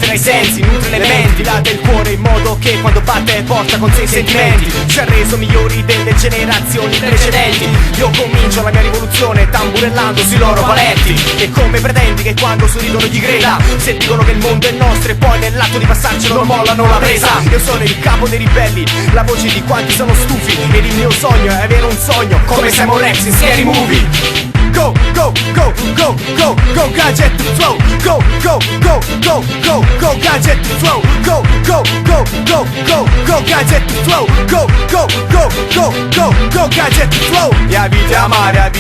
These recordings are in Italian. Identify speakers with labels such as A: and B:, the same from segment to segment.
A: sotterra i sensi, nutre le menti, dilata il cuore in modo che quando batte porta con sé i sentimenti. Ci ha reso migliori delle generazioni precedenti. Io comincio la mia rivoluzione tamburellando sui loro paletti. E come pretendi che quando sorridono gli creda, se dicono che il mondo è nostro e poi nell'atto di passarcelo non mollano la presa? Io sono il capo dei ribelli, la voce di quanti sono stufi, ed il mio sogno è avere un sogno come Simon Rex in Scary Movie. Go, go, go, go, go, go, gadget to flow. Go, go, go, go, go, go, gadget to flow. Go, go, go, go, go, go, gadget to flow. Go, go, go, go, go, go, gadget to flow. E a vita amare,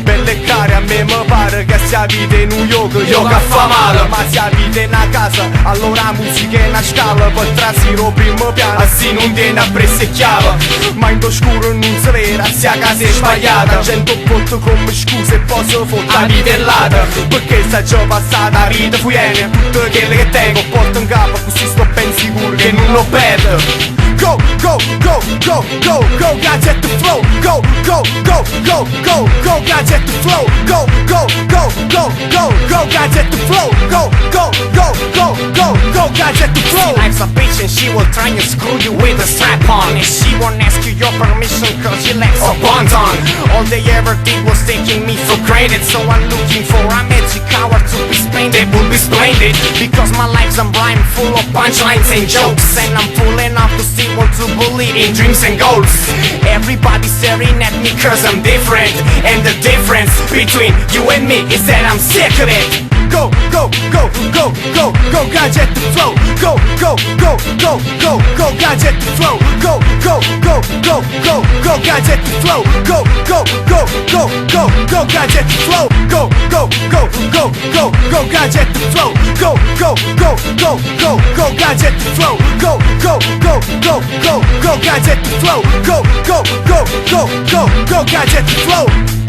A: belle e care. A me mi pare che sia vita in New York, io che fa male. Ma sia vita in una casa, allora musica è una scala. Poi trasiro primo piano, assi non viene a pressecchiava. Ma in oscuro non si vede, sia casa è sbagliata. Gente botto come scuse e posso fotta la vitellata. Perché sta già passata, la vita fuiene. Tutte quelle che tengo porto in capo, così sto ben sicuro che non lo perdo. Go, go, go, go, go, go, gadget to flow. Go, go, go, go, go, go, gadget to flow. Go, go, go, go, go, go, gadget to flow. Go, go, go, go, go, go, gadget to flow. Life's a bitch and she will try and screw you with a strap on. And she won't ask you your permission cause she lacks a bonton. All they ever did was taking me for granted. So I'm looking for a magic hour to be splendid, will be splendid. Because my life's a rhyme full of punchlines and jokes. And I'm full enough to still want to believe in dreams and goals. Everybody's staring at me cause I'm different. And the difference between you and me is that I'm sick of it. Go, go, go, go, go, go, gadget to flow. Go, go, go, go, go, go, gadget to flow. Go, go, go, go, go, go, gadget to flow. Go, go, go, go, go, go, gadget to flow. Go, go, go, go, go, go, gadget to flow. Go, go, go, go, go, go, gadget to flow. Go, go, go, go, go, go, gadget to flow. Go, go, go, go, go, go, gadget to flow.